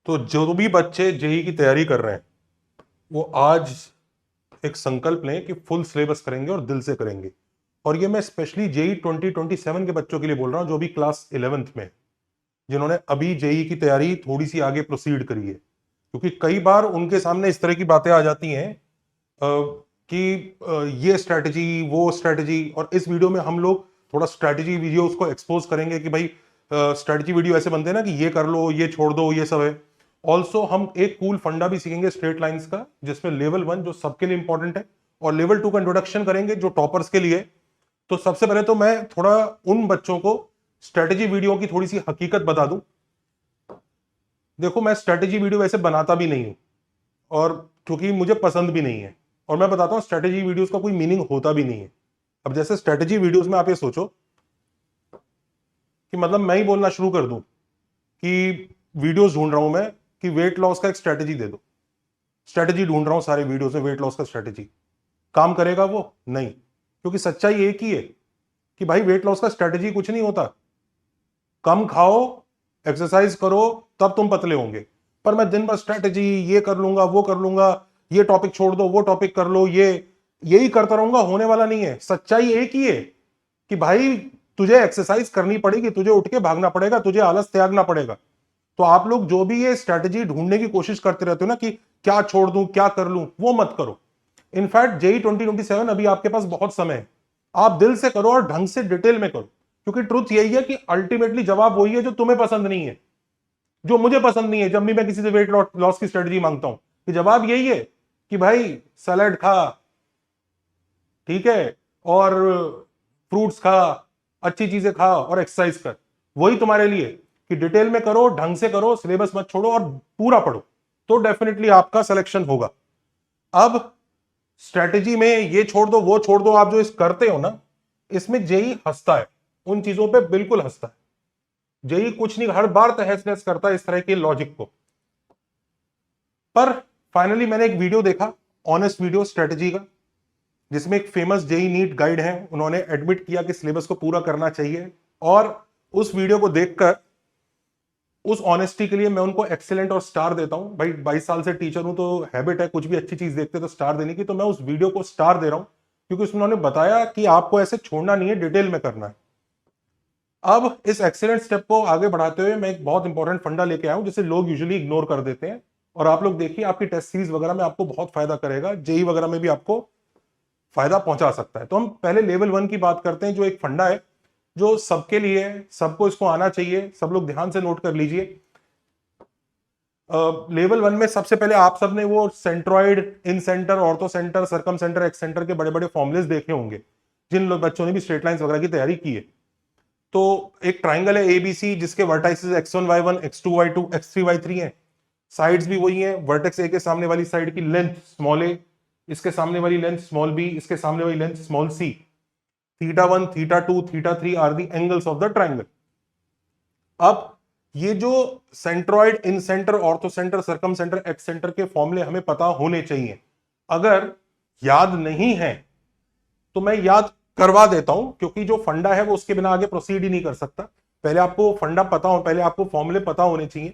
तो जो भी बच्चे जेई की तैयारी कर रहे हैं वो आज एक संकल्प लें कि फुल सिलेबस करेंगे और दिल से करेंगे। और ये मैं स्पेशली जेई 2027 के बच्चों के लिए बोल रहा हूं जो भी क्लास 11th में, जिन्होंने अभी जेई की तैयारी थोड़ी सी आगे प्रोसीड करी है। क्योंकि कई बार उनके सामने इस तरह की बातें आ जाती हैं कि ये स्ट्रैटेजी वो स्ट्रैटेजी, और इस वीडियो में हम लोग थोड़ा स्ट्रैटेजी वीडियो उसको एक्सपोज करेंगे कि भाई स्ट्रैटेजी वीडियो ऐसे बनते हैं ना कि ये कर लो ये छोड़ दो ये सब है। ऑल्सो हम एक कूल फंडा भी सीखेंगे स्ट्रेट लाइंस का, जिसमें लेवल 1 जो सबके लिए इंपॉर्टेंट है और लेवल 2 का इंट्रोडक्शन करेंगे जो टॉपर्स के लिए। तो सबसे पहले तो मैं थोड़ा उन बच्चों को स्ट्रैटेजी वीडियो की थोड़ी सी हकीकत बता दूं। देखो, मैं स्ट्रैटेजी वीडियो वैसे बनाता भी नहीं हूं और क्योंकि मुझे पसंद भी नहीं है, और मैं बताता हूं स्ट्रैटेजी वीडियोस का कोई मीनिंग होता भी नहीं है। अब जैसे स्ट्रैटेजी वीडियोस में आप ये सोचो कि मतलब मैं ही बोलना शुरू कर दूं कि वीडियोस ढूंढ रहा हूं मैं कि वेट लॉस का एक स्ट्रैटेजी दे दो, स्ट्रैटेजी ढूंढ रहा हूं सारे वीडियोस में वेट लॉस का स्ट्रैटेजी। काम करेगा वो? नहीं, क्योंकि सच्चाई एक ही है कि भाई वेट लॉस का स्ट्रैटेजी कुछ नहीं होता। कम खाओ, एक्सरसाइज करो, तब तुम पतले होंगे। पर मैं दिन भर स्ट्रैटेजी ये कर लूंगा वो कर लूंगा, ये टॉपिक छोड़ दो वो टॉपिक कर लो, ये यही करता रहूंगा, होने वाला नहीं है। सच्चाई एक ही है कि भाई तुझे एक्सरसाइज करनी पड़ेगी, तुझे उठ के भागना पड़ेगा, तुझे आलस त्यागना पड़ेगा। तो आप लोग जो भी ये स्ट्रैटेजी ढूंढने की कोशिश करते रहते हो ना कि क्या छोड़ दूं क्या कर लूं, वो मत करो। इनफैक्ट जेई 2027 अभी आपके पास बहुत समय है, आप दिल से करो और ढंग से डिटेल में करो। क्योंकि ट्रुथ यही है कि अल्टीमेटली जवाब वही है जो तुम्हें पसंद नहीं है, जो मुझे पसंद नहीं है जब भी मैं किसी से वेट लॉस की स्ट्रेटजी मांगता हूं, कि जवाब यही है कि भाई सैलेड खा, ठीक है, और फ्रूट्स खा, अच्छी चीजें खा और एक्सरसाइज कर। वही तुम्हारे लिए कि डिटेल में करो, ढंग से करो, सिलेबस मत छोड़ो और पूरा पढ़ो, तो डेफिनेटली आपका सिलेक्शन होगा। अब स्ट्रेटेजी में ये छोड़ दो वो छोड़ दो, आप जो इस करते हो ना, इसमें जेई हंसता है, उन चीजों पे बिल्कुल हंसता है। जेई कुछ नहीं, हर बार तहस नहस करता है इस तरह के लॉजिक को। पर फाइनली मैंने एक वीडियो देखा, ऑनेस्ट वीडियो स्ट्रेटेजी का, जिसमें एक फेमस जेई नीट गाइड है, उन्होंने एडमिट किया कि सिलेबस को पूरा करना चाहिए। और उस वीडियो को देखकर उस ऑनेस्टी के लिए मैं उनको एक्सीलेंट और स्टार देता हूं। भाई 22 साल से टीचर हूं तो हैबिट है कुछ भी अच्छी चीज देखते तो स्टार देने की, तो मैं उस वीडियो को स्टार दे रहा हूं क्योंकि उसमें उन्होंने बताया कि आपको ऐसे छोड़ना नहीं है, डिटेल में करना है। अब इस एक्सीलेंट स्टेप को आगे बढ़ाते हुए मैं एक बहुत इंपॉर्टेंट फंडा लेके आया हूं जिसे लोग यूजुअली इग्नोर कर देते हैं, और आप लोग देखिए आपकी टेस्ट सीरीज वगैरह में आपको बहुत फायदा करेगा, जेई वगैरह में भी आपको फायदा पहुंचा सकता है। तो हम पहले लेवल 1 की बात करते हैं, जो एक फंडा है जो सबके लिए है, सबको इसको आना चाहिए। सब लोग ध्यान से नोट कर लीजिए। लेवल 1 में सबसे पहले आप सबने वो centroid, incentre, orthocentre, circumcentre, excentre के बड़े बड़े फॉर्मुलेस देखे होंगे जिन लोग बच्चों ने भी स्ट्रेट लाइंस वगैरह की तैयारी की है। तो एक ट्राइंगल है एबीसी जिसके vertices x1 y1 x2 y2 x3 y3 हैं। साइड्स भी वही हैं, वर्टेक्स ए के सामने वाली साइड की लेंथ स्मॉल ए, इसके सामने वाली लेंथ स्मॉल बी, इसके सामने वाली length small C. θ1 θ2 θ3 are the angles of the triangle. अब ये जो centroid, incentre, orthocentre, circumcentre, excentre के फॉर्मूले हमें पता होने चाहिए। अगर याद नहीं है तो मैं याद करवा देता हूं, क्योंकि जो फंडा है वो उसके बिना आगे प्रोसीड ही नहीं कर सकता। पहले आपको फंडा पता हो, पहले आपको फॉर्मूले पता होने चाहिए।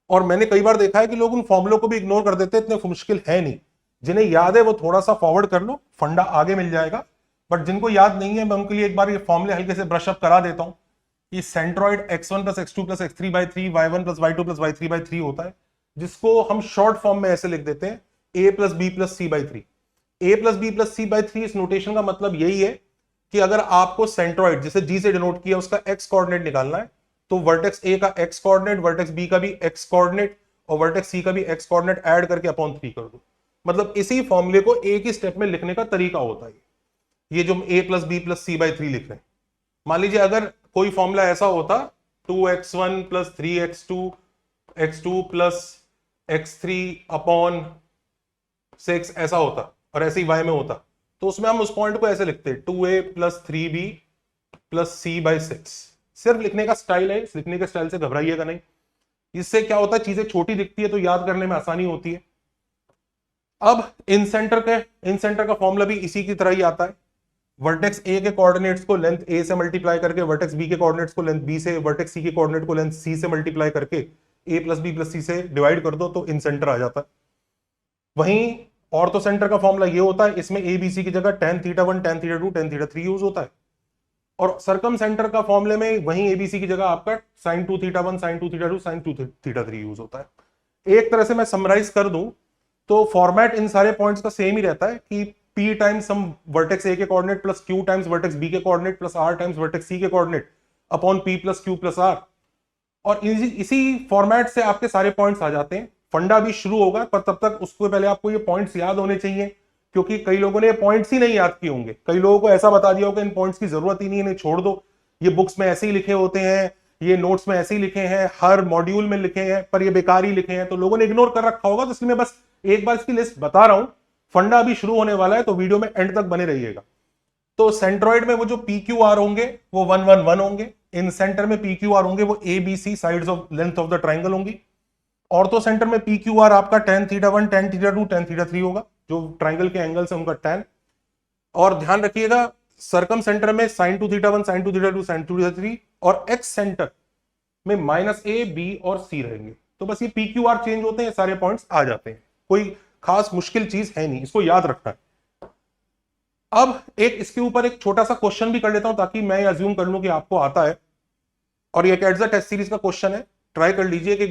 और मैंने कई बार देखा है कि लोग उन फॉर्मूलों को भी इग्नोर कर देते हैं, इतने मुश्किल है नहीं। जिन्हें याद है वो थोड़ा सा फॉरवर्ड कर लो, फंडा आगे मिल जाएगा। बट जिनको याद नहीं है मैं उनके लिए एक बार ये फॉर्मूले हल्के से ब्रश अप करा देता हूं कि centroid x1 plus x2 plus x3 by 3 y1 plus y2 plus y3 by 3 होता है, जिसको हम शॉर्ट फॉर्म में ऐसे लिख देते हैं a plus B plus C by 3। a plus B plus C by 3, इस नोटेशन का मतलब यही है कि अगर आपको सेंट्रॉइड, जिसे जी से डिनोट किया, उसका x कोऑर्डिनेट निकालना है तो वर्टेक्स ए का x कोऑर्डिनेट, वर्टेक्स बी का भी x कोऑर्डिनेट और वर्टेक्स सी का भी x कोऑर्डिनेट ऐड करके अपॉन 3 कर दो। मतलब इसी फॉर्मूले को एक ही स्टेप में लिखने का तरीका होता है ये जो हम a plus B plus C by 3 लिख रहे हैं। मान लीजिए अगर कोई फॉर्मूला ऐसा होता 2x1 plus 3x2 x2 plus x3 upon 6 ऐसा होता, और ऐसे ही y में होता, तो उसमें हम उस पॉइंट को ऐसे लिखते 2a plus 3b plus c by 6। सिर्फ लिखने का स्टाइल है, इस लिखने के स्टाइल से घबराइएगा नहीं। इससे क्या होता है, चीजें छोटी दिखती है तो याद करने में आसानी होती है। अब इन सेंटर का फॉर्मूला भी इसी की तरह ही आता है। वर्टेक्स ए के कोऑर्डिनेट्स को लेंथ ए से मल्टीप्लाई करके, वर्टेक्स बी के कोऑर्डिनेट्स को लेंथ बी से, वर्टेक्स सी के कोऑर्डिनेट को लेंथ सी से मल्टीप्लाई करके ए प्लस बी प्लस सी से डिवाइड कर दो तो इन सेंटर आ जाता है। वहीं ऑर्थो सेंटर का फॉर्मूला ये होता है, इसमें ए बी सी की जगह tan θ1 tan θ2 tan θ3 यूज होता है। और सरकम सेंटर का फॉर्मूले में वहीं एबीसी की जगह आपका sin 2 θ1 sin 2 θ2 sin 2 θ3 यूज होता है। एक तरह से मैं समराइज कर दूं तो फॉर्मेट इन सारे पॉइंट्स का सेम ही रहता है कि p times some vertex A के coordinate plus q times vertex B के coordinate plus r times vertex C के coordinate upon p plus q plus r। और इसी फॉर्मेट से आपके सारे पॉइंट्स आ जाते हैं। फंडा भी शुरू होगा, पर तब तक उसको पहले आपको ये पॉइंट्स याद होने चाहिए, क्योंकि कई लोगों ने पॉइंट्स ही नहीं याद किए होंगे। कई लोगों को ऐसा बता दिया होगा इन पॉइंट्स की जरूरत ही नहीं है, इन्हें छोड़ दो, ये बुक्स में ऐसे ही लिखे होते हैं, ये नोट्स में ऐसे ही लिखे हैं, हर मॉड्यूल में लिखे हैं, पर ये बेकार ही लिखे हैं, तो लोगों ने इग्नोर कर रखा होगा। तो इसलिए मैं बस एक बार इसकी लिस्ट बता रहा हूं। फंडा अभी शुरू होने वाला है, तो वीडियो में एंड तक बने रहिएगा। तो सेंट्रॉइड में वो जो पी क्यू आर होंगे वो 1 1 1 होंगे। इन सेंटर में पी क्यू आर होंगे वो A B C sides of length of the triangle होंगी। ऑर्थो सेंटर में पी क्यू आर आपका tan θ1 tan θ2 tan θ3 होगा, जो ट्राइंगल के एंगल्स है उनका tan। और ध्यान रखिएगा सरकम सेंटर में sin 2 θ1 sin 2 θ2 sin 2 θ3 और एक्स सेंटर में -a b और c रहेंगे। तो बस ये पी क्यू आर चेंज होते हैं, सारे पॉइंट्स आ जाते हैं, कोई खास मुश्किल चीज है नहीं, इसको याद रखना है। अब एक इसके ऊपर एक छोटा सा क्वेश्चन भी कर लेता हूं ताकि मैं अज्यूम कर लूं कि आपको आता है, और ये कैट टेस्ट सीरीज का क्वेश्चन है। ट्राई कर लीजिए कि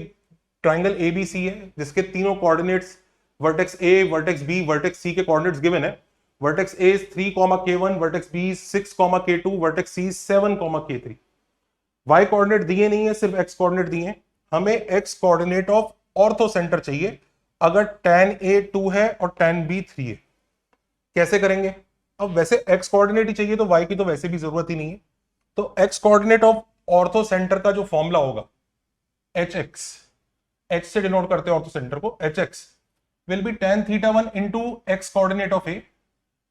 ट्राइंगल एबीसी है जिसके तीनों coordinates vertex A vertex B vertex C के कोऑर्डिनेट्स गिवन है। Vertex A 3, k1, vertex B 6, k2, vertex C 7, k3। Y coordinate दिए नहीं है, सिर्फ एक्स कोऑर्डिनेट दिए हैं। हमें X coordinate of orthocentre चाहिए अगर tan A 2 है और tan B 3 है। कैसे करेंगे? अब वैसे एक्स कोऑर्डिनेट ही चाहिए तो वाई की तो वैसे भी जरूरत ही नहीं है। तो x coordinate of ortho centre का जो फॉर्मूला होगा hx, h से डिनोट करते हैं ऑर्थो सेंटर को, hx will be tan θ1 into x coordinate of A,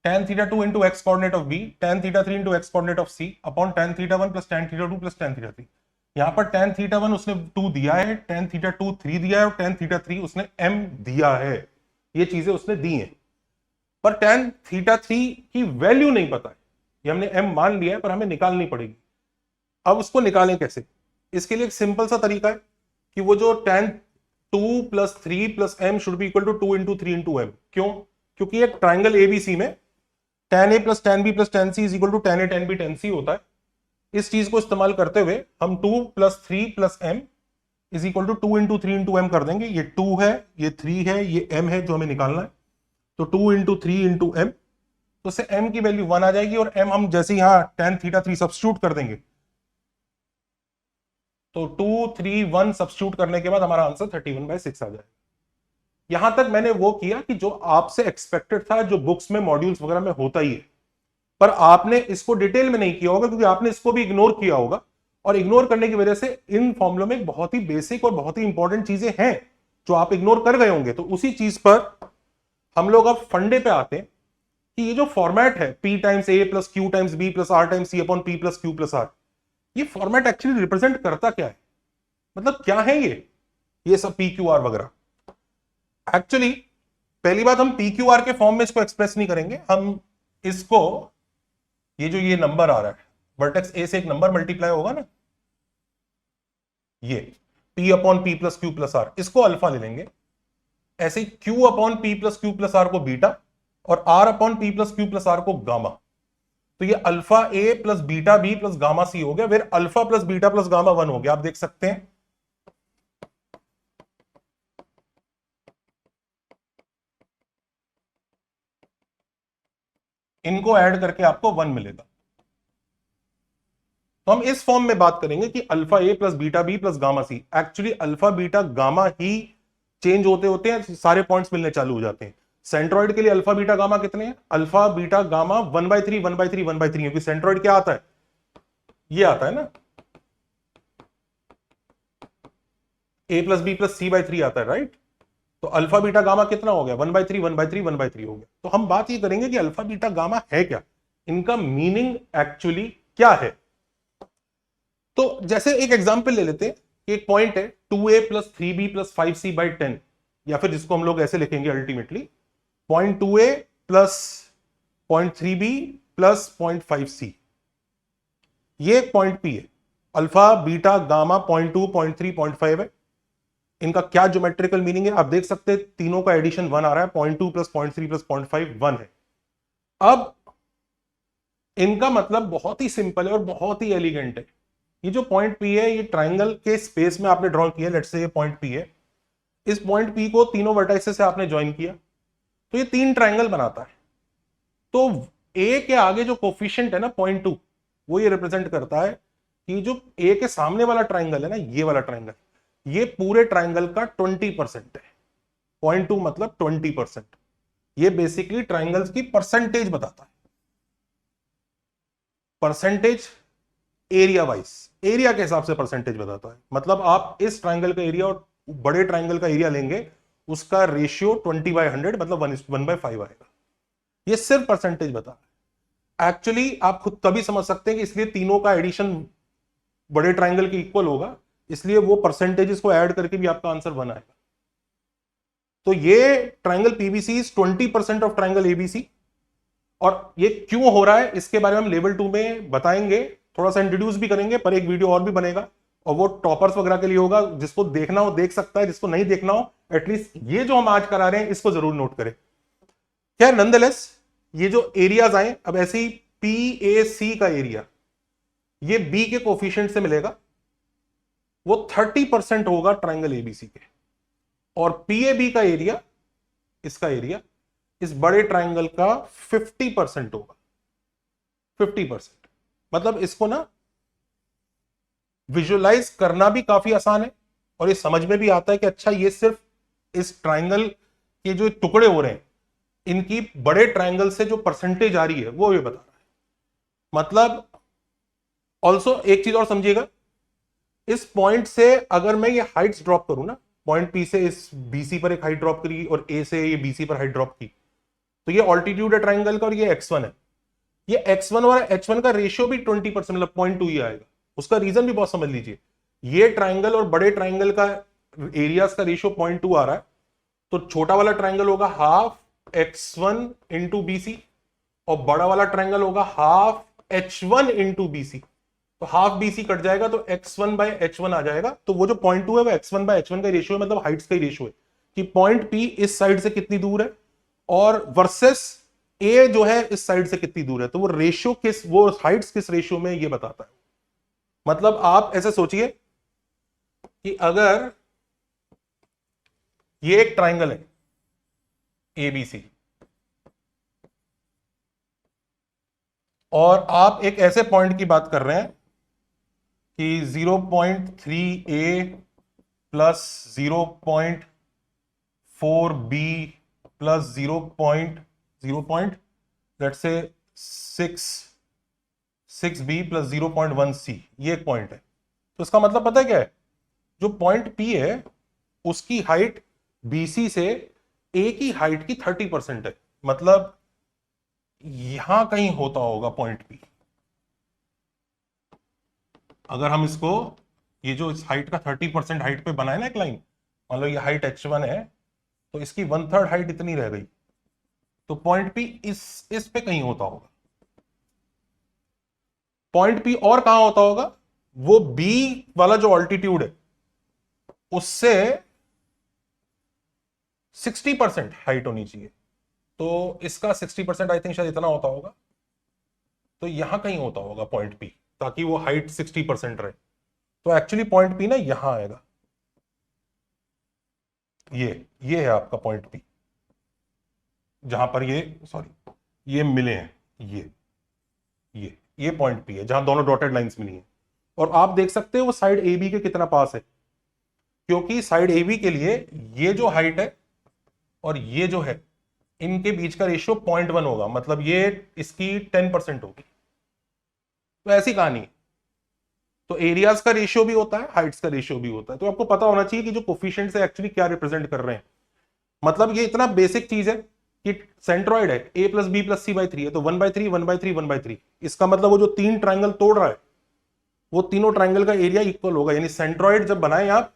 tan θ2 into x coordinate of B, tan θ3 into x coordinate of C upon tan θ1 plus tan θ2 plus tan θ3। यहां पर tan θ1 उसने 2 दिया है, tan θ2 3 दिया है और tan θ3 उसने m दिया है। ये चीजें उसने दी हैं, पर tan θ3 की वैल्यू नहीं पता है। ये हमने m मान लिया है पर हमें निकालनी पड़ेगी। अब उसको निकालें कैसे? इसके लिए एक सिंपल सा तरीका है कि वो जो tan 2 + 3 + m should be equal to 2 × 3 × m। क्यों? क्योंकि एक ट्राइंगल एबीसी में tan A + tan B + tan C is equal to tan A tan B tan C होता है। इस चीज को इस्तेमाल करते हुए हम 2 + 3 + m is equal to 2 × 3 × m कर देंगे। ये 2 है, ये 3 है, ये m है जो हमें निकालना है। तो 2 × 3 × m, तो उससे m की वैल्यू 1 आ जाएगी और m हम जैसे यहां tan θ3 सब्स्टिट्यूट कर देंगे तो 2 3 1 सब्स्टिट्यूट करने के बाद हमारा आंसर 31/6 आ जाएगा। यहां तक मैंने वो किया कि जो आपसे एक्सपेक्टेड था, जो बुक्स में मॉड्यूल्स वगैरह में होता ही है, पर आपने इसको डिटेल में नहीं किया होगा क्योंकि आपने इसको भी इग्नोर किया होगा। और इग्नोर करने की वजह से इन फॉर्मूलों में बहुत ही बेसिक और बहुत ही इंपॉर्टेंट चीजें हैं जो आप इग्नोर कर गए होंगे। तो उसी चीज पर हम लोग अब फंडे पे आते हैं कि ये जो फॉर्मेट है P times A + Q times B + R times C upon P + Q + R, ये फॉर्मेट एक्चुअली रिप्रेजेंट करता क्या है? मतलब क्या है ये सब PQR वगैरह? एक्चुअली पहली बात, हम PQR के फॉर्म में इसको एक्सप्रेस नहीं करेंगे। हम इसको, ये नंबर आ रहा है, वर्टेक्स A से एक नंबर मल्टीप्लाई होगा ना, ये P upon P + Q + R, इसको अल्फा ले लेंगे। ऐसे ही Q upon P + Q + R को बीटा और R upon P + Q + R को गामा। तो ये alpha A + beta B + gamma C हो गया, फिर अल्फा + बीटा + गामा 1 हो गया। आप देख सकते हैं इनको ऐड करके आपको 1 मिलेगा। तो हम इस फॉर्म में बात करेंगे कि alpha A + beta B + gamma C। Actually alpha beta gamma he change होते होते हैं, सारे पॉइंट्स मिलने चालू हो जाते हैं। सेंट्रॉइड के लिए अल्फा बीटा गामा कितने हैं? अल्फा बीटा गामा 1/3 1/3 1/3, क्योंकि सेंट्रॉइड क्या आता है? ये आता है ना, A + B + C/3 आता है, राइट? तो अल्फा बीटा गामा कितना हो गया? 1/3 1/3 1/3 हो गया। तो हम बात ये करेंगे कि अल्फा बीटा गामा है क्या, इनका मीनिंग एक्चुअली क्या है। तो जैसे एक एग्जांपल ले लेते हैं, एक पॉइंट है 2A + 3B + 5C/10, या फिर जिसको हम लोग ऐसे लिखेंगे अल्टीमेटली 0.2A + 0.3B + 0.5C। ये एक पॉइंट P है। अल्फा बीटा गामा 0.2 0.3 0.5 है। इनका क्या ज्योमेट्रिकल मीनिंग है आप देख सकते हैं, तीनों का एडिशन 1 आ रहा है, 0.2 प्लस 0.3 प्लस 0.5 1 है। अब इनका मतलब बहुत ही सिंपल है और बहुत ही एलिगेंट है। ये जो पॉइंट पी है ये ट्राइंगल के स्पेस में आपने ड्रॉ किया, लेट्स से ये पॉइंट पी है, इस पॉइंट पी को तीनों वर्टाइसेस से आपने ज्वाइन किया तो ये 3 ट्राइंगल बनाता है। तो ए के आगे जो कोफिशिएंट है ना 0.2, वो ये रिप्रेजेंट करता है कि जो ए के सामने वाला ट्राइंगल है ना, ये वाला ट्राइंगल, ये पूरे ट्राइंगल का 20% है। 0.2 मतलब 20%। ये बेसिकली ट्राइंगल्स की परसेंटेज बताता है, परसेंटेज एरिया वाइज, एरिया के हिसाब से परसेंटेज बताता है। मतलब आप इस ट्राइंगल का एरिया और बड़े ट्राइंगल का एरिया लेंगे, उसका रेशियो 20/100 मतलब 1:5 आएगा। ये सिर्फ परसेंटेज बता रहा है। एक्चुअली आप खुद तभी समझ सकते हैं कि इसलिए तीनों का एडिशन बड़े ट्राइंगल के इक्वल होगा, इसलिए वो परसेंटेजेस को ऐड करके भी आपका आंसर 1 आएगा। तो ये triangle PBC is 20% of triangle ABC. और ये क्यों हो रहा है इसके बारे में हम लेवल 2 में बताएंगे, थोड़ा सा इंट्रोड्यूस भी करेंगे, पर एक वीडियो और भी बनेगा और वो टॉपर्स वगैरह के लिए होगा। जिसको देखना हो देख सकता है, जिसको नहीं देखना हो एटलीस्ट ये जो हम आज करा रहे हैं इसको जरूर नोट करें। खैर नंदलेस, ये जो एरियाज आए, अब ऐसे ही PAC का एरिया ये बी के कोफिशिएंट से मिलेगा, वो 30% होगा ट्राइंगल एबीसी के। और PAB का एरिया, इसका एरिया इस बड़े ट्राइंगल का 50% होगा। 50%। मतलब इसको ना विजुअलाइज करना भी काफी आसान है और ये समझ में भी आता है कि अच्छा ये सिर्फ इस ट्राइंगल के जो टुकड़े हो रहे हैं इनकी बड़े ट्राइंगल से जो परसेंटेज आ रही है वो ये बता रहा है। मतलब ऑल्सो एक चीज और समझिएगा, इस पॉइंट से अगर मैं ये हाइट्स ड्रॉप करूं ना, पॉइंट पी से इस बीसी पर एक हाइट ड्रॉप करी और ए से ये बीसी पर हाइट ड्रॉप की, तो ये ऑल्टीट्यूड है ट्राइंगल का और ये x1 है। ये x1 और h1 का रेशियो भी 20% मतलब 0.2 ही आएगा। उसका रीजन भी बहुत समझ लीजिए, ये ट्राइंगल और बड़े ट्राइंगल का एरियाज का रेशियो 0.2 आ रहा है, तो छोटा वाला ट्राइंगल होगा हाफ x1 इंटू बीसी और बड़ा वाला ट्राइंगल होगा हाफ h1 इंटू बीसी। तो हाफ बीसी कट जाएगा तो x1/h1 आ जाएगा। तो वो जो 0.2 है वो x1/h1 का रेशियो है, मतलब हाइट्स का रेशियो है कि पॉइंट पी इस साइड से कितनी दूर है और वर्सेस ए जो है इस साइड से कितनी दूर है। तो वो रेशियो किस, वो हाइट्स किस रेशियो में ये बताता है। मतलब आप ऐसे सोचिए कि अगर ये एक ट्राइंगल है एबीसी और आप एक ऐसे पॉइंट की बात कर रहे हैं कि 0.3a plus 0.4b plus 6b plus 0.1c, ये एक पॉइंट है। तो इसका मतलब पता है क्या है, जो पॉइंट P है उसकी हाइट BC से A की हाइट की 30% है। मतलब यहां कहीं होता होगा पॉइंट P। अगर हम इसको, ये जो इस हाइट का 30% हाइट पे बनाए ना एक लाइन, मान लो ये हाइट h1 है तो इसकी 1/3 हाइट इतनी रह गई, तो पॉइंट P इस पे कहीं होता होगा। पॉइंट P और कहां होता होगा, वो B वाला जो ऑल्टीट्यूड है उससे 60% हाइट होनी चाहिए, तो इसका 60% आई थिंक शायद इतना होता होगा। तो यहां कहीं होता होगा पॉइंट P, ताकि वो हाइट 60% रहे। तो एक्चुअली पॉइंट P ना यहां आएगा, ये है आपका पॉइंट P, जहां पर ये ये मिले हैं, ये पॉइंट P है जहां दोनों डॉटेड लाइंस मिली हैं। और आप देख सकते हैं वो साइड AB के कितना पास है, क्योंकि साइड AB के लिए ये जो हाइट है और ये जो है इनके बीच का रेशियो 0.1 होगा, मतलब ये इसकी 10% होगी। तो ऐसी कहानी है। तो एरियाज का रेशियो भी होता है, हाइट्स का रेशियो भी होता है। तो आपको पता होना चाहिए कि जो कोफिशिएंट्स है एक्चुअली क्या रिप्रेजेंट कर रहे हैं। मतलब ये इतना बेसिक चीज है कि सेंट्रॉइड है a plus B plus c/3 है, तो 1/3 1/3 1/3। इसका मतलब वो जो 3 ट्राइंगल तोड़ रहा है वो तीनों ट्राइंगल का एरिया इक्वल होगा। यानी सेंट्रॉइड जब बनाए आप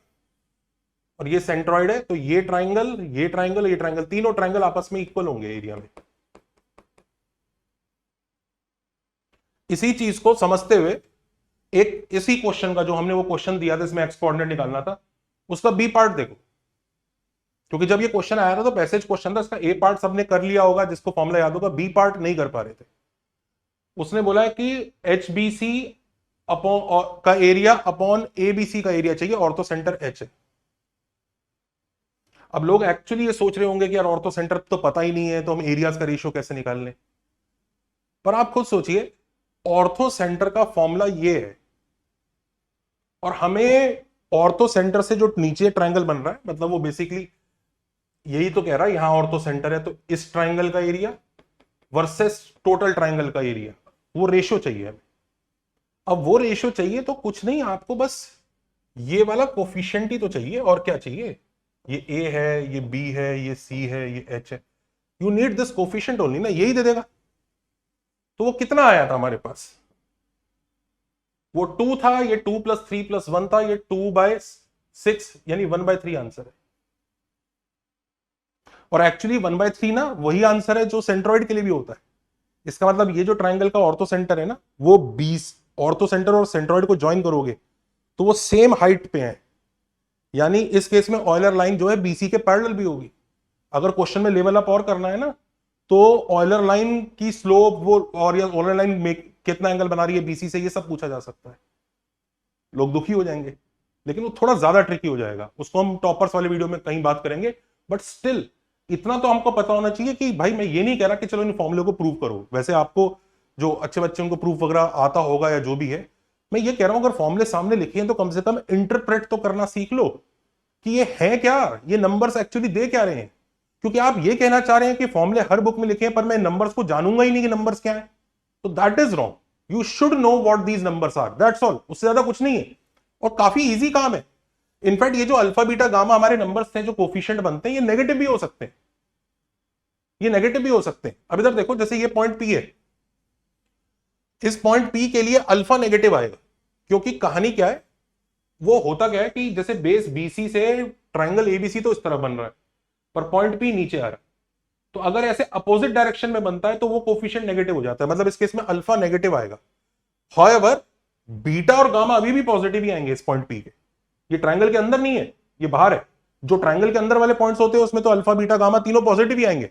और ये सेंट्रॉइड है तो ये ट्राइंगल ये ट्राइंगल ये ट्राइंगल, तीनों ट्राइंगल आपस में इक्वल होंगे एरिया में। इसी चीज को समझते हुए एक इसी क्वेश्चन का जो हमने वो क्वेश्चन दिया था इसमें एक्स कोऑर्डिनेट निकालना था, उसका बी पार्ट देखो, क्योंकि जब ये क्वेश्चन आया था तो पैसेज क्वेश्चन था, इसका ए पार्ट सबने कर लिया होगा जिसको फॉर्मूला याद होगा, बी पार्ट नहीं कर पा रहे थे। उसने बोला है कि एच बी सी अपॉन का area upon A B C का एरिया चाहिए, ऑर्थो सेंटर एच है। अब लोग एक्चुअली ये सोच रहे होंगे कि यार ऑर्थो सेंटर तो पता ही नहीं है, तो हम एरियाज का रेशियो कैसे निकाल लें। पर आप खुद सोचिए, ऑर्थो सेंटर का फॉर्मूला ये है, और हमें ऑर्थो सेंटर से जो नीचे ट्रायंगल बन रहा है, मतलब वो बेसिकली यही तो कह रहा है, यहां ऑर्थो सेंटर है, तो इस ट्रायंगल का एरिया वर्सेस टोटल ट्रायंगल का एरिया, वो रेशियो चाहिए हमें। अब वो रेशियो चाहिए तो कुछ नहीं, आपको बस ये वाला कोफिशिएंट ही तो चाहिए, और क्या चाहिए। ये ए है, ये बी है, ये सी है, ये एच है, you need this coefficient only ना, यही दे देगा। तो वो कितना आया था हमारे पास, वो 2 था, ये 2 + 3 + 1 था, ये 2/6 यानी 1/3 आंसर है। और एक्चुअली 1/3 ना वही आंसर है जो सेंट्रॉइड के लिए भी होता है। इसका मतलब ये जो ट्रायंगल का ऑर्थो सेंटर है ना, वो 20 ऑर्थो सेंटर और सेंट्रॉइड को ज्वाइन करोगे तो वो सेम हाइट पे है, यानी इस केस में ऑयलर लाइन जो है बीसी के पैरेलल भी होगी। अगर क्वेश्चन में लेवल अप और करना है ना, तो ऑयलर लाइन की स्लोप वो, और या ऑयलर लाइन में कितना एंगल बना रही है बीसी से, ये सब पूछा जा सकता है। लोग दुखी हो जाएंगे, लेकिन वो थोड़ा ज्यादा ट्रिकी हो जाएगा, उसको हम टॉपर्स वाले वीडियो में कहीं बात करेंगे। बट स्टिल इतना तो हमको पता होना चाहिए कि भाई, मैं ये नहीं कह रहा कि चलो इन फॉर्मूले को प्रूव करो, वैसे आपको जो अच्छे बच्चे उनको प्रूफ वगैरह आता होगा या जो भी है। मैं ये कह रहा हूं अगर फॉर्मूले सामने लिखे हैं तो कम से कम इंटरप्रेट तो करना सीख लो कि ये है क्या, ये नंबर्स एक्चुअली दे क्या रहे हैं। क्योंकि आप ये कहना चाह रहे हैं कि फॉर्मूले हर बुक में लिखे हैं, पर मैं नंबर्स को जानूंगा ही नहीं कि नंबर्स क्या है, तो that is wrong. You should know what these numbers are, that's all, उससे ज्यादा कुछ नहीं है। और काफी इजी काम है। इनफैक्ट ये जो अल्फा बीटा गामा हमारे नंबर्स थे जो कोफिशिएंट बनते हैं, ये नेगेटिव भी हो सकते हैं, ये नेगेटिव भी हो सकते हैं। अब इधर देखो, जैसे ये पॉइंट पी है, इस पॉइंट पी के लिए अल्फा नेगेटिव आएगा, क्योंकि कहानी क्या है, वो होता क्या है कि जैसे बेस बीसी से ट्रायंगल एबीसी तो इस तरफ बन रहा है, पर पॉइंट पी नीचे आ रहा है, तो अगर ऐसे अपोजिट डायरेक्शन में बनता है तो वो कोफिशिएंट नेगेटिव हो जाता है, मतलब इस केस में अल्फा नेगेटिव आएगा। हाउएवर बीटा और गामा अभी भी पॉजिटिव ही आएंगे इस पॉइंट पी के। ये ट्रायंगल के अंदर नहीं है, ये बाहर है। जो ट्रायंगल के अंदर वाले पॉइंट्स होते हैं उसमें तो अल्फा बीटा गामा तीनों पॉजिटिव ही आएंगे,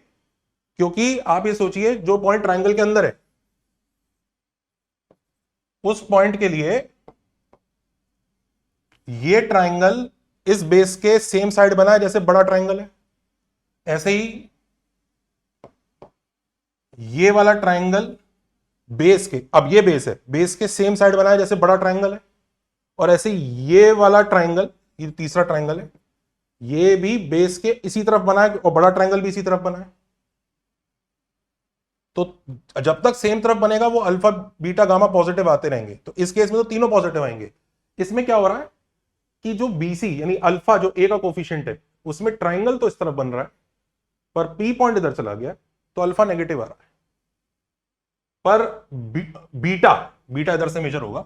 क्योंकि आप ये सोचिए जो पॉइंट ट्रायंगल के अंदर है उस पॉइंट के लिए ये ट्रायंगल इस बेस के सेम साइड बना है जैसे बड़ा ट्रायंगल है, ऐसे ही ये वाला ट्रायंगल बेस के, अब ये बेस है, बेस के सेम साइड बना है जैसे बड़ा ट्रायंगल है, और ऐसे ये वाला ट्रायंगल, ये तीसरा ट्रायंगल है, ये भी बेस के इसी तरफ बना है और बड़ा ट्रायंगल भी इसी तरफ बना है। तो जब तक सेम तरफ बनेगा वो अल्फा बीटा गामा पॉजिटिव आते रहेंगे। तो इस केस में तो तीनों पॉजिटिव आएंगे। इसमें क्या हो रहा है कि जो बीसी यानी अल्फा जो ए का कोफिशिएंट है, उसमें ट्रायंगल तो इस तरफ बन रहा है, पर पी पॉइंट इधर चला गया तो अल्फा नेगेटिव आ रहा है। पर बीटा बीटा इधर से मेजर होगा,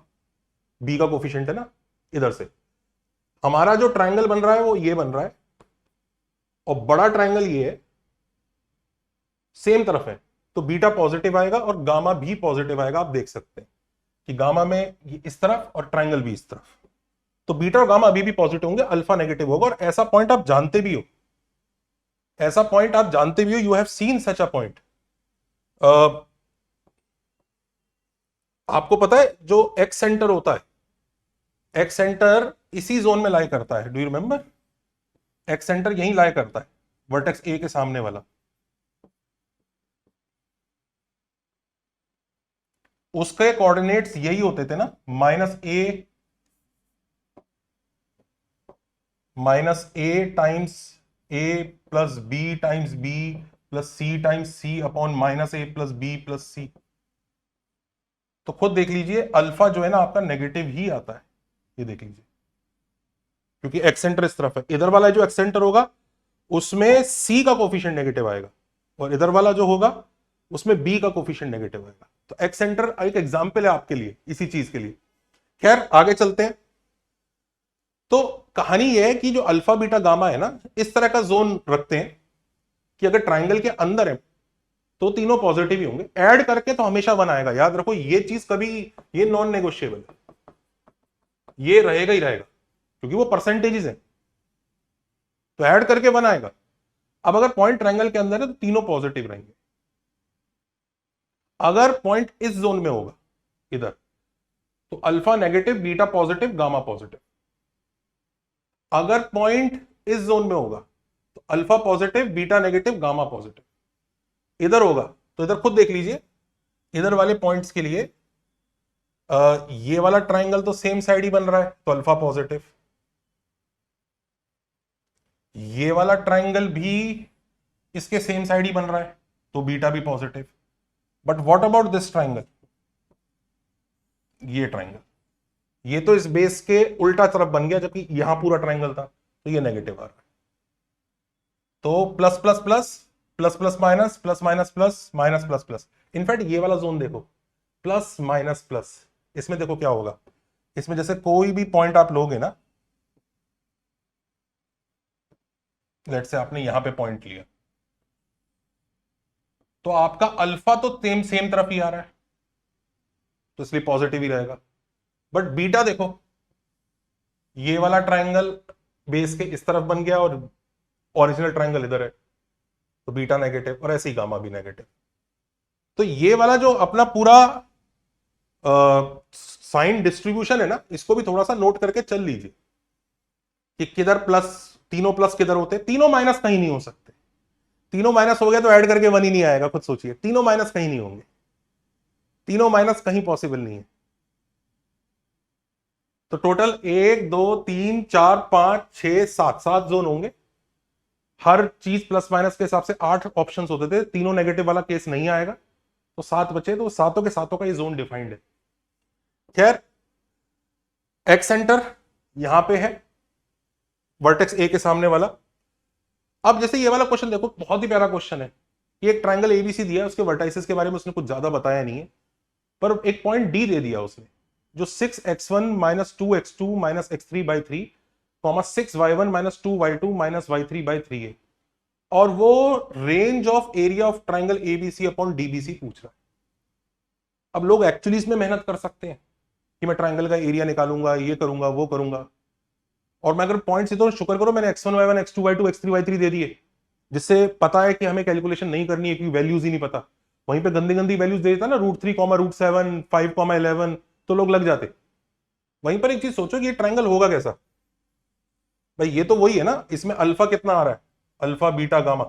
बी का कोफिशिएंट है ना, इधर से हमारा जो ट्रायंगल बन रहा है वो ये बन रहा है, और बड़ा ट्रायंगल ये है, सेम तरफ है, तो बीटा पॉजिटिव आएगा और गामा भी पॉजिटिव आएगा। आप देख सकते हैं कि गामा में ये इस तरफ और ट्रायंगल भी इस तरफ, तो बीटा और गामा अभी भी पॉजिटिव होंगे, अल्फा नेगेटिव होगा। और ऐसा पॉइंट आप जानते भी हो, ऐसा पॉइंट आप जानते भी हो, you have seen such a point. आपको पता है जो एक्स सेंटर होता है, एक्स सेंटर इसी जोन में लाई करता है, do you remember? X centre यहीं लाई करता है, वर्टेक्स ए के सामने वाला। उसके कोऑर्डिनेट्स यही होते थे ना, -a times a plus b times b plus c times c upon -a plus b plus c। तो खुद देख लीजिए, अल्फा जो है ना आपका नेगेटिव ही आता है, ये देख लीजिए, क्योंकि एक्स सेंटर इस तरफ है। इधर वाला जो एक्स सेंटर होगा उसमें c का कोफिशिएंट नेगेटिव आएगा, और इधर वाला जो होगा उसमें b का कोफिशिएंट नेगेटिव आएगा। तो एक्स सेंटर एक एग्जाम्पल है आपके लिए इसी चीज के लिए। खैर आगे चलते हैं। तो कहानी यह है कि जो अल्फा बीटा गामा है ना, इस तरह का जोन रखते हैं कि अगर ट्रायंगल के अंदर है तो तीनों पॉजिटिव ही होंगे, ऐड करके तो हमेशा 1 आएगा। याद रखो ये चीज कभी, ये नॉन नेगोशिएबल है, ये रहेगा ही रहेगा, क्योंकि वो परसेंटेजेस है। तो ऐड करके 1 आएगा। अब अगर पॉइंट ट्रायंगल के अंदर है तो तीनों पॉजिटिव रहेंगे। अगर पॉइंट इस जोन में होगा इधर, तो alpha negative, beta positive, gamma positive. अगर पॉइंट इस जोन में होगा तो alpha positive, beta negative, gamma positive. इधर होगा तो इधर खुद देख लीजिए, इधर वाले पॉइंट्स के लिए ये वाला ट्रायंगल तो सेम साइड ही बन रहा है तो अल्फा पॉजिटिव, ये वाला ट्रायंगल भी इसके सेम साइड ही बन रहा है तो बीटा भी positive. But what about this triangle, ये ट्रायंगल, ये तो इस बेस के उल्टा तरफ बन गया, जबकि यहां पूरा ट्रायंगल था तो ये नेगेटिव आ रहा है। तो plus plus plus, plus plus minus, plus minus plus, minus plus plus. In fact ये वाला जोन देखो, प्लस माइनस प्लस, इसमें देखो क्या होगा। इसमें जैसे कोई भी पॉइंट आप लोगे ना, लेट से आपने यहां पे पॉइंट लिया, तो आपका अल्फा तो सेम सेम तरफ ही आ रहा है तो इसलिए पॉजिटिव ही रहेगा। बट बीटा देखो, ये वाला ट्रायंगल बेस के इस तरफ बन गया और ओरिजिनल ट्रायंगल इधर है तो बीटा नेगेटिव, और ऐसे ही गामा भी नेगेटिव। तो ये वाला जो अपना पूरा साइन डिस्ट्रीब्यूशन है ना, इसको भी थोड़ा सा नोट करके चल लीजिए कि किधर प्लस, तीनों प्लस किधर होते हैं, तीनों माइनस कहीं नहीं हो सकते। तीनों माइनस हो गया तो ऐड करके 1 ही नहीं आएगा, खुद सोचिए, तीनों माइनस कहीं नहीं होंगे, तीनों माइनस कहीं पॉसिबल नहीं है। तो टोटल 1 2 3 4 5 6 7 7 जोन होंगे, हर चीज प्लस माइनस के हिसाब से 8 ऑप्शंस होते थे, तीनों नेगेटिव वाला केस नहीं आएगा तो 7 बचे, तो सातों के सातों का ये जोन डिफाइंड है। खैर, एक्स सेंटर यहां पे है, वर्टेक्स ए के सामने वाला। अब जैसे ये वाला क्वेश्चन देखो, बहुत ही प्यारा क्वेश्चन है। ये एक ट्रायंगल एबीसी दिया है, उसके वर्टाइसेस के बारे में उसने कुछ ज्यादा बताया नहीं है, पर एक पॉइंट डी दे दिया उसने, जो 6x1 minus 2x2 minus x3/3 6y1 minus 2y2 minus y3/3 है, और वो range of area of triangle ABC upon DBC पूछ रहा है। अब लोग एक्चुअली इसमें मेहनत कर सकते हैं कि मैं ट्रायंगल का एरिया निकालूंगा, ये करूंगा, वो करूंगा, और मैं अगर पॉइंट्स, तो शुक्र करो मैंने x1 y1 x2 y2 x3 y3 दे दिए, जिससे पता है कि हमें कैलकुलेशन नहीं करनी है क्योंकि वैल्यूज ही नहीं पता। वहीं पे गंदी गंदी वैल्यूज दे देता ना, √3, √7, 5, 11, तो लोग लग जाते। वहीं पर एक चीज सोचो कि ये ट्रायंगल होगा कैसा। भाई ये तो वही है ना, इसमें अल्फा कितना आ रहा है, अल्फा बीटा गामा,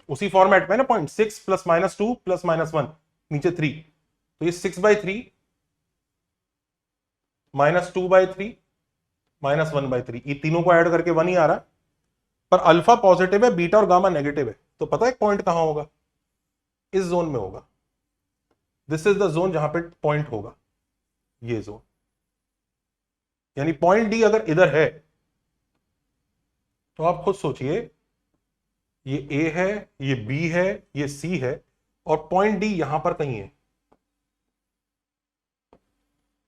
उसी फॉर्मेट में ना, 0.6 प्लस माइनस 2 प्लस माइनस 1, नीचे 3, तो ये 6/3 माइनस 2/3 माइनस 1/3, ये तीनों को ऐड करके 1 ही आ रहा है। पर अल्फा पॉजिटिव है, बीटा और गामा नेगेटिव है, तो पता है पॉइंट कहां होगा, इस जोन में होगा। दिस इज द जोन जहां पे पॉइंट होगा, ये जोन। यानी पॉइंट डी अगर इधर है तो आप खुद सोचिए, ये ए है, ये बी है, ये सी है, और पॉइंट डी यहां पर कहीं है,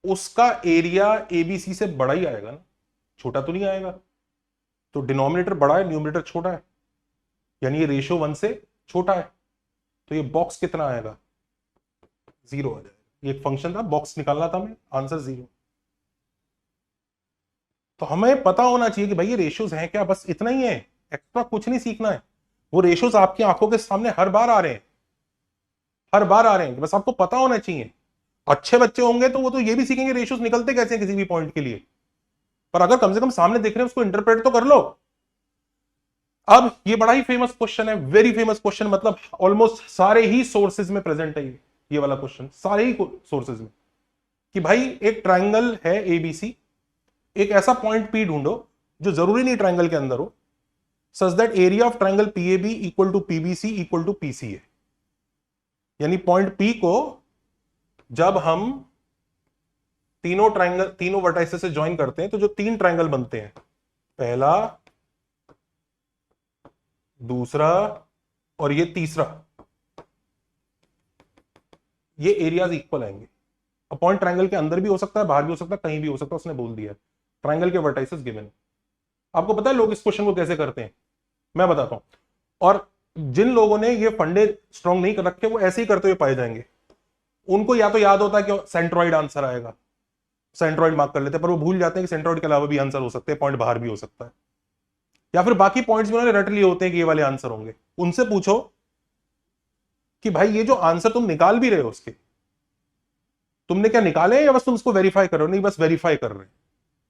उसका एरिया एबीसी से बड़ा ही आएगा ना, छोटा तो नहीं आएगा। तो डिनोमिनेटर बड़ा है, न्यूमरेटर छोटा है, यानी ये रेशियो 1 से छोटा है, तो ये बॉक्स कितना आएगा, 0 आ जाएगा। ये एक फंक्शन था, बॉक्स निकालना था हमें, आंसर 0। तो हमें पता होना चाहिए कि भाई ये रेशियोज हैं क्या, बस इतना ही है, एक्स्ट्रा कुछ नहीं सीखना है। वो रेशियोज आपकी आंखों के सामने हर बार आ रहे हैं, हर बार आ रहे हैं, बस आपको पता होना चाहिए। अच्छे बच्चे होंगे तो वो तो ये भी सीखेंगे रेशियोज निकलते कैसे हैं किसी भी पॉइंट के लिए, पर अगर कम से कम सामने दिख रहे हैं उसको इंटरप्रेट तो कर लो। अब ये बड़ा ही फेमस क्वेश्चन है, वेरी फेमस क्वेश्चन, मतलब ऑलमोस्ट सारे ही सोर्सेज में प्रेजेंट है ये वाला क्वेश्चन, सारे ही सोर्सेज में, कि भाई एक ट्रायंगल है एबीसी, एक ऐसा पॉइंट पी ढूंढो जो जरूरी नहीं ट्रायंगल के अंदर हो, such that area of triangle PAB equal to PBC equal to PC है। यानी पॉइंट पी को जब हम तीनों ट्रायंगल, तीनों वर्टाइसेस से ज्वाइन करते हैं तो जो 3 ट्रायंगल बनते हैं, पहला, दूसरा और ये तीसरा, ये एरियाज इक्वल आएंगे। अब पॉइंट ट्रायंगल के अंदर भी हो सकता है, बाहर भी हो सकता है, कहीं भी हो सकता है, उसने बोल दिया ट्रायंगल के वर्टाइसेस गिवन। आपको पता है लोग इस क्वेश्चन को कैसे करते हैं, मैं बताता हूं, और जिन लोगों ने ये फंडे स्ट्रॉन्ग नहीं कर रखे वो ऐसे ही करते हुए पाए जाएंगे। उनको या तो याद होता है कि सेंट्रॉइड आंसर आएगा, सेंट्रॉइड मार्क कर लेते हैं, पर वो भूल जाते हैं कि सेंट्रॉइड के अलावा भी आंसर हो सकते हैं, पॉइंट बाहर भी हो सकता है। या फिर बाकी पॉइंट्स भी उन्होंने रट लिए होते हैं कि ये वाले आंसर होंगे, उनसे पूछो कि भाई ये जो आंसर तुम निकाल भी रहे हो उसके, तुमने क्या निकाले या बस तुम उसको वेरीफाई कर रहे हो? नहीं, बस वेरीफाई कर रहे,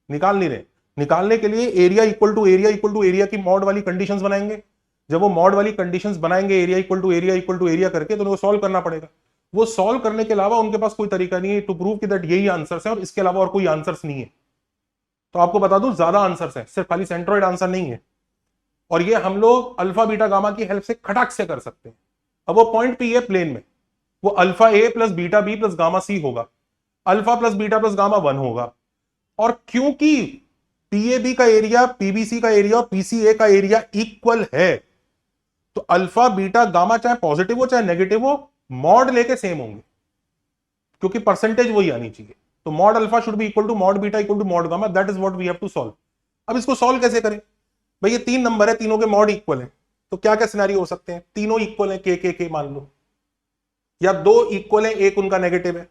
निकाल नहीं रहे। निकालने के लिए एरिया इक्वल टू एरिया की मॉड वाली कंडीशंस बनाएंगे। जब वो मॉड वाली कंडीशंस बनाएंगे एरिया इक्वल टू एरिया करके, तो उनको सॉल्व करना पड़ेगा। वो सॉल्व करने के अलावा उनके पास कोई तरीका नहीं है टू प्रूव कि दैट यही आंसर्स है और इसके अलावा और कोई आंसर्स नहीं है। तो आपको बता दूं ज्यादा आंसर्स हैं, सिर्फ खाली सेंट्रोइड आंसर नहीं है। और ये हम लोग अल्फा बीटा गामा की हेल्प से खटाक से कर सकते हैं। अब वो पॉइंट पी है प्लेन में, वो alpha A plus beta B plus gamma C होगा, alpha plus beta plus gamma 1 होगा। और क्योंकि पीएबी का एरिया पीबीसी का एरिया और पीसीए का एरिया इक्वल है, तो अल्फा बीटा गामा चाहे पॉजिटिव हो चाहे नेगेटिव हो, मॉड लेके सेम होंगे, क्योंकि परसेंटेज वही आनी चाहिए। तो mod alpha should be equal to mod beta equal to mod gamma, that is what we have to solve. अब इसको सॉल्व कैसे करें? भाई ये 3 नंबर है, तीनों के मॉड इक्वल है, तो क्या क्या सिनेरियो हो सकते हैं? तीनों इक्वल है, के मान लो, या 2 इक्वल है, एक उनका नेगेटिव है।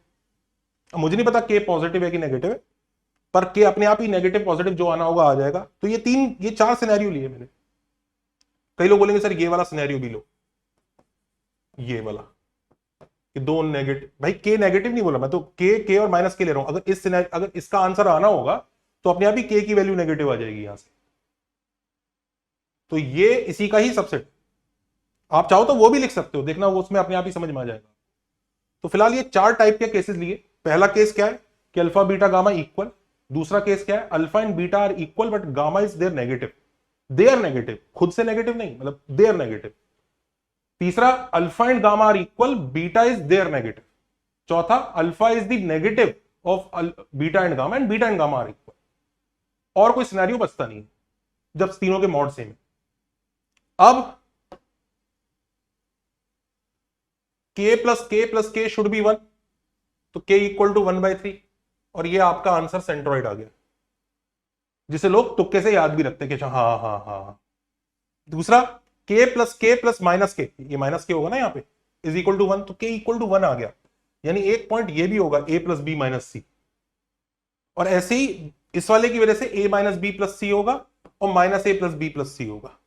अब मुझे नहीं पता के पॉजिटिव है कि नेगेटिव है, पर के अपने आप ही नेगेटिव पॉजिटिव जो आना होगा आ जाएगा। तो ये 4 सिनेरियो लिए मैंने। कई लोग बोलेंगे सर ये वाला सिनेरियो भी लो, ये वाला कि 2 नेगेटिव। भाई के नेगेटिव नहीं बोला मैं, तो के और माइनस के ले रहा हूं। अगर इसका आंसर आना होगा तो अपने आप ही के की वैल्यू नेगेटिव आ जाएगी यहां से। तो ये इसी का ही सबसेट, आप चाहो तो वो भी लिख सकते हो, देखना वो उसमें अपने आप ही समझ में आ जाएगा। तो फिलहाल ये 4 टाइप के केसेस लिए। पहला केस क्या है कि अल्फा बीटा गामा इक्वल। दूसरा केस क्या है, alpha and beta are equal but gamma is there negative. They are negative, खुद से नेगेटिव नहीं, मतलब दे आर नेगेटिव। तीसरा, alpha and gamma are equal, beta is there negative. चौथा, alpha is the negative of beta and gamma are equal. और कोई scenario बचता नहीं जब तीनों के मॉड सेम है। अब k प्लस के शुड बी 1, तो k इक्वल टू 1/3, और ये आपका आंसर सेंट्रॉइड आ गया, जिसे लोग तुक्के से याद भी रखते हैं कि हाँ हाँ हाँ। दूसरा, के प्लस माइनस के, ये माइनस के होगा ना यहाँ पे, इज इक्वल टू 1, तो k इक्वल टू 1 आ गया। यानी एक पॉइंट ये भी होगा a प्लस बी माइनस सी। और ऐसे ही इस वाले की वजह से a माइनस बी प्लस सी होगा और माइनस ए प्लस बी प्लस सी होगा।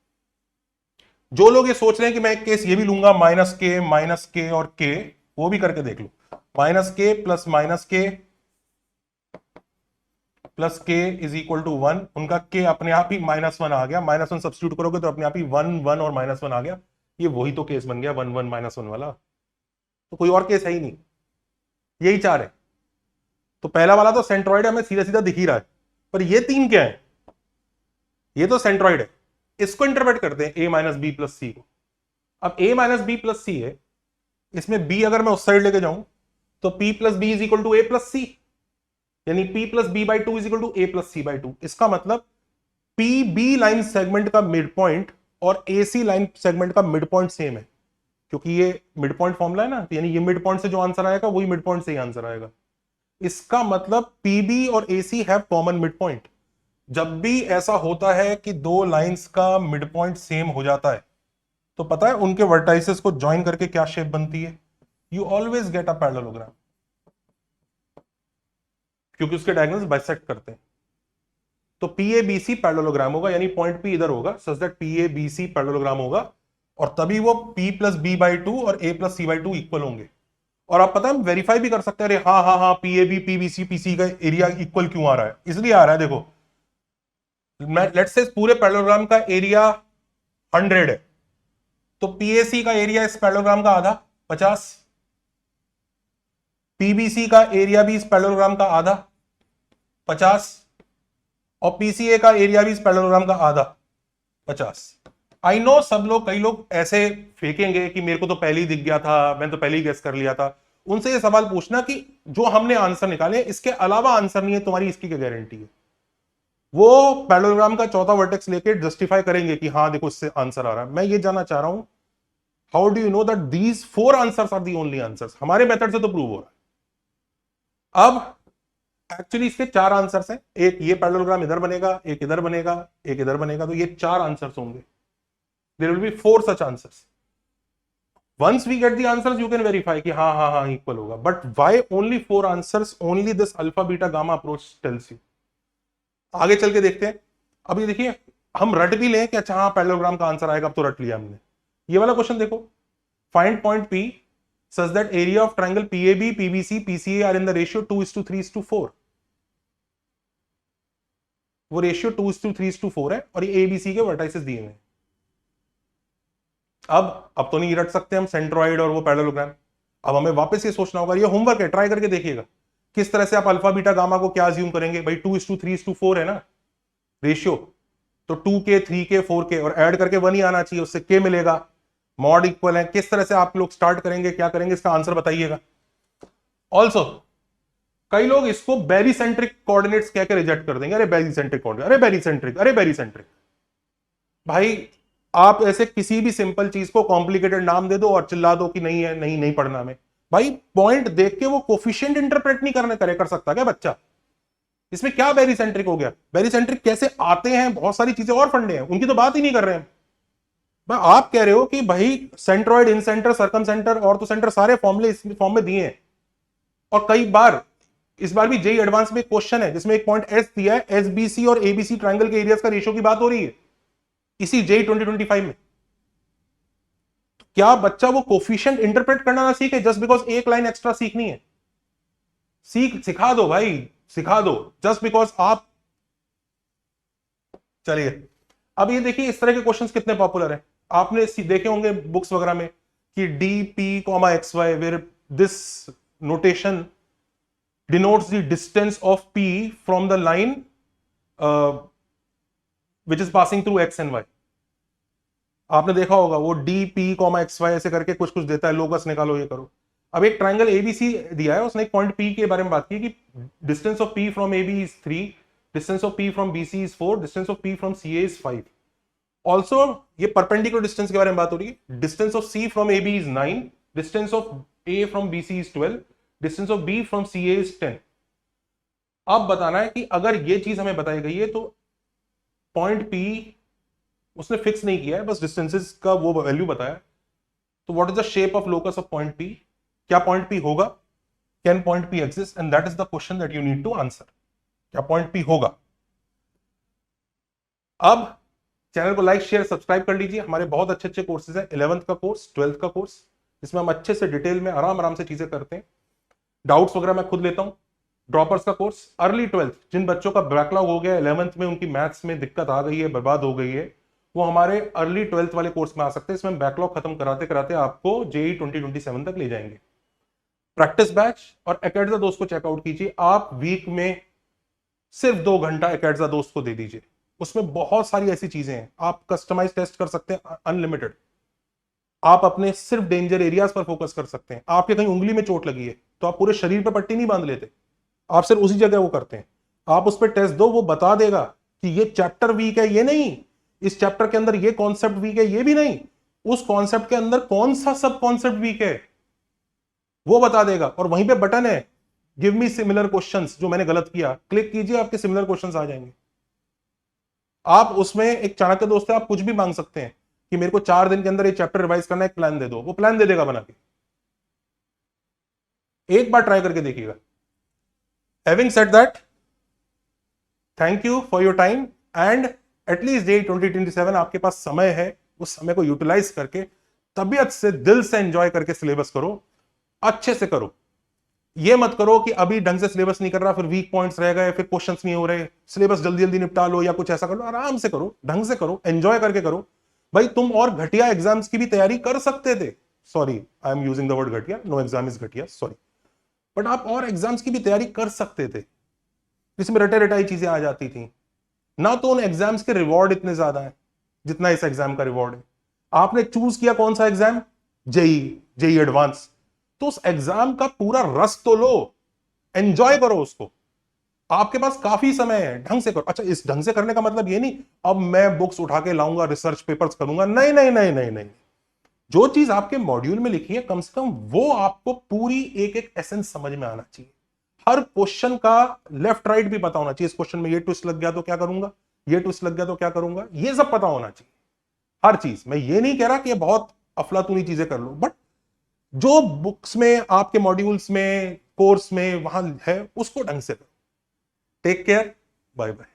जो लोग ये सोच रहे हैं कि मैं एक केस ये भी लूंगा माइनस के और के, वो भी करके देख लो। माइनस के प्लस के इज इक्वल टू 1, उनका के अपने आप ही -1 आ गया। -1 सब्स्टिट्यूट करोगे तो अपने आप ही 1 और -1 आ गया। ये वही तो केस बन गया 1 1 -1 वाला। तो कोई और केस है ही नहीं, यही 4 है। तो पहला वाला तो सेंट्रॉइड हमें सीधा सीधा दिख ही रहा है, पर ये 3 क्या है? ये तो सेंट्रॉइड है। इसको इंटरप्रेट करते हैं a माइनस बी प्लस सी को। अब a माइनस बी प्लस सी है, इसमें b अगर मैं उस साइड लेके जाऊं तो p plus B is equal to a plus C, यानी p plus B by 2 is equal to a plus C by 2। इसका मतलब pb लाइन सेगमेंट का मिड पॉइंट और ac लाइन सेगमेंट का मिड पॉइंट सेम है, क्योंकि ये mid point formula है ना, यानी ये मिड पॉइंट से जो आंसर आएगा वही मिड पॉइंट से ही आंसर आएगा। इसका मतलब pb और ac have common mid point. जब भी ऐसा होता है कि 2 लाइंस का मिड पॉइंट सेम हो जाता है, तो पता है उनके वर्टाइसेस को ज्वाइन करके क्या शेप बनती है? You always get a parallelogram, क्योंकि उसके डायगोनल्स बाइसेक्ट करते हैं। तो PABC पैरेललोग्राम होगा, यानी पॉइंट P इधर होगा, सच दैट PABC पैरेललोग्राम होगा, और तभी वो P प्लस बी बाई 2 और A plus C by 2 equal होंगे। और आप पता है हम वेरीफाई भी कर सकते हैं, अरे हाँ हाँ हाँ PAB PBC PC का एरिया इक्वल क्यों आ रहा है? इसलिए आ रहा है, देखो लेट्स से पूरे पैरेललोग्राम का एरिया 100 है, तो PAC का एरिया इस पैरेललोग्राम का आधा 50, PBC का एरिया भी इस पैरेललोग्राम का आधा 50, और PCA का एरिया भी इस पैरेललोग्राम का आधा 50। आई नो सब लोग, कई लोग ऐसे फेंकेंगे कि मेरे को तो पहले ही दिख गया था, मैंने तो पहले ही गेस कर लिया था। उनसे ये सवाल पूछना कि जो हमने आंसर निकाले इसके अलावा आंसर नहीं है, तुम्हारी इसकी क्या गारंटी है? वो पैरेललोग्राम का चौथा वर्टेक्स लेके जस्टिफाई करेंगे कि हाँ देखो इससे आंसर आ रहा है। मैं ये जानना चाह रहा हूं, how do you know that these 4 answers are the only answers? हमारे मेथड से तो प्रूव हो रहा है। अब एक्चुअली इसके 4 आंसर्स हैं, एक ये पैरेललोग्राम इधर बनेगा, एक इधर बनेगा, एक इधर बनेगा, तो ये 4 आंसर्स होंगे। There will be 4 such answers. Once we get the answers you can verify कि हाँ हाँ हाँ इक्वल होगा। But why only 4 answers? Only this alpha beta gamma approach tells you. आगे चल के देखते हैं। अब ये देखिए, हम रट भी लें कि अच्छा हाँ पैरेललोग्राम का आंसर आएगा, अब तो रट लिया हमने। ये वाला क्वेश्चन देखो, find point P such that area of triangle PAB, PBC, PCA are in the ratio 2:3:4। वो रेशियो 2:3:4 है और ये ABC के वर्टाइसेस दिए हुए हैं। अब तो नहीं रट सकते हम सेंट्रोइड और वो पैरेललोग्राम। अब हमें वापस ये सोचना होगा, ये होमवर्क है, ट्राई करके देखिएगा किस तरह से आप अल्फा बीटा गामा को क्या अज्यूम करेंगे। भाई 2:3:4 है ना रेशियो, तो 2K 3K 4K और ऐड करके 1 ही आना चाहिए, उससे K मिलेगा, मॉड इक्वल है। किस तरह से आप लोग स्टार्ट करेंगे, क्या करेंगे, इसका आंसर बताइएगा। ऑल्सो कई लोग इसको बेरीसेंट्रिक कोऑर्डिनेट्स कह के रिजेक्ट कर देंगे, अरे बेरीसेंट्रिक कोऑर्डिनेट, अरे बेरीसेंट्रिक, अरे बेरीसेंट्रिक। भाई आप ऐसे किसी भी सिंपल चीज को कॉम्प्लिकेटेड नाम दे दो और चिल्ला दो कि नहीं है, नहीं नहीं पढ़ना हमें। भाई पॉइंट देख के वो कोफिशिएंट इंटरप्रेट नहीं कर सकता क्या बच्चा? इसमें क्या बेरीसेंट्रिक हो गया? बेरीसेंट्रिक कैसे आते हैं, बहुत सारी चीजें और फंडे हैं, उनकी तो बात ही नहीं कर रहे हैं। आप कह रहे हो कि भाई सेंट्रॉइड, इन सेंटर, सर्कम सेंटर, और तो सेंटर, सारे फॉर्मूले इस फॉर्म में दिए हैं। और कई बार इस बार भी जेई एडवांस में एक क्वेश्चन है जिसमें एक पॉइंट एस दिया है, एसबीसी और एबीसी ट्रायंगल के एरियाज का रेशियो की बात हो रही है इसी जेई 2025 में। तो क्या बच्चा वो कोफिशिएंट इंटरप्रेट करना ना सीखे जस्ट बिकॉज एक लाइन एक्स्ट्रा सीखनी है? सिखा दो भाई, सिखा दो, जस्ट बिकॉज आप। चलिए अब ये देखिए इस तरह के क्वेश्चंस कितने पॉपुलर हैं, आपने देखे होंगे बुक्स वगैरह में कि DP, where this notation denotes the distance of P from the line which is passing through X and Y। आपने देखा होगा वो DP, XY ऐसे करके कुछ कुछ देता है, लोकस निकालो, ये करो। अब एक ट्राइंगल ABC दिया है, उसने एक पॉइंट P के बारे में बात की कि distance of P from AB is 3, distance of P from BC is 4, distance of P from CA is 5। Also ये परपेंडिकुलर डिस्टेंस के बारे में बात हो रही है, distance of C from AB is 9, distance of A from BC is 12, distance of B from CA is 10। अब बताना है कि अगर ये चीज हमें बताई गई है तो पॉइंट P उसने फिक्स नहीं किया है, बस डिस्टेंसेस का वो वैल्यू बताया, तो what is the shape of locus of point P? क्या पॉइंट P होगा? Can point P exist? And that is the question that you need to answer. क्या पॉइंट P होगा? अब चैनल को लाइक शेयर सब्सक्राइब कर लीजिए, हमारे बहुत अच्छे अच्छे कोर्सेज हैं, 11th का कोर्स, 12th का कोर्स, जिसमें हम अच्छे से डिटेल में आराम से चीजें करते हैं। डाउट्स वगैरह मैं खुद लेता हूं। ड्रॉपर्स का कोर्स, अर्ली 12th, जिन बच्चों का बैकलॉग हो गया 11th में, उनकी मैथ्स में दिक्कत आ गई है, बर्बाद हो गई है, वो हमारे अर्ली 12th वाले कोर्स में आ सकते हैं। इसमें बैकलॉग खत्म कराते कराते आपको जेई 2027 तक ले जाएंगे। प्रैक्टिस बैच और एकेडजा दोस्त को चेकआउट कीजिए। आप वीक में सिर्फ 2 घंटा एकेडजा दोस्त को दे दीजिए, उसमें बहुत सारी ऐसी चीजें हैं, आप कस्टमाइज टेस्ट कर सकते हैं अनलिमिटेड। आप अपने सिर्फ डेंजर एरियाज पर फोकस कर सकते हैं। आपके कहीं उंगली में चोट लगी है तो आप पूरे शरीर पर पट्टी नहीं बांध लेते, आप सिर्फ उसी जगह वो करते हैं। आप उस पर टेस्ट दो, वो बता देगा कि ये चैप्टर वीक है, ये नहीं, इस चैप्टर के अंदर ये कॉन्सेप्ट वीक है, ये भी नहीं, उस कॉन्सेप्ट के अंदर कौन सा सब कॉन्सेप्ट वीक है वो बता देगा। और वहीं पे बटन है गिव मी सिमिलर क्वेश्चंस, जो मैंने गलत किया, क्लिक कीजिए, आपके सिमिलर क्वेश्चंस आ जाएंगे। आप उसमें एक चाणक्य दोस्त है, आप कुछ भी मांग सकते हैं कि मेरे को 4 दिन के अंदर ये चैप्टर रिवाइज करना है, एक प्लान दे दो, वो प्लान दे देगा बना के। एक बार ट्राई करके देखिएगा। Having said that, thank you for your time and at least day 2027 आपके पास समय है, उस समय को यूटिलाइज करके तबीयत से, दिल से एंजॉय करके सिलेबस करो, अच्छे से करो। ये मत करो कि अभी ढंग से सिलेबस नहीं कर रहा, फिर वीक पॉइंट्स रह गए, फिर क्वेश्चंस नहीं हो रहे, सिलेबस जल्दी जल्दी निपटा लो या कुछ ऐसा कर लो। आराम से करो, ढंग से करो, एंजॉय करके करो। भाई तुम और घटिया एग्जाम्स की भी तैयारी कर सकते थे, sorry I am using the word घटिया, नो एग्जाम इज घटिया, सॉरी, बट आप और एग्जाम्स की भी तैयारी कर सकते थे जिसमें रटे रटाई चीजें आ जाती थी ना। तो उन एग्जाम्स के रिवॉर्ड इतने ज्यादा हैं जितना इस एग्जाम का रिवॉर्ड है। आपने चूज किया कौन सा एग्जाम? जेई एडवांस, तो उस एग्जाम का पूरा रस तो लो, एंजॉय करो उसको। आपके पास काफी समय है, ढंग से करो। अच्छा, इस ढंग से करने का मतलब ये नहीं अब मैं बुक्स उठा के लाऊंगा, रिसर्च पेपर्स करूंगा, नहीं नहीं नहीं नहीं नहीं। जो चीज आपके मॉड्यूल में लिखी है कम से कम वो आपको पूरी एक एक एसेंस समझ में आना चाहिए। हर क्वेश्चन का लेफ्ट राइट भी पता होना चाहिए। इस क्वेश्चन में ये ट्विस्ट लग गया तो क्या करूंगा, ये ट्विस्ट लग गया तो क्या करूंगा, ये सब पता होना चाहिए हर चीज। मैं ये नहीं कह रहा कि ये बहुत अफलातूनी चीजें कर लो, बट जो बुक्स में, आपके मॉड्यूल्स में, कोर्स में वहां है, उसको ढंग से करो। Take care, bye bye.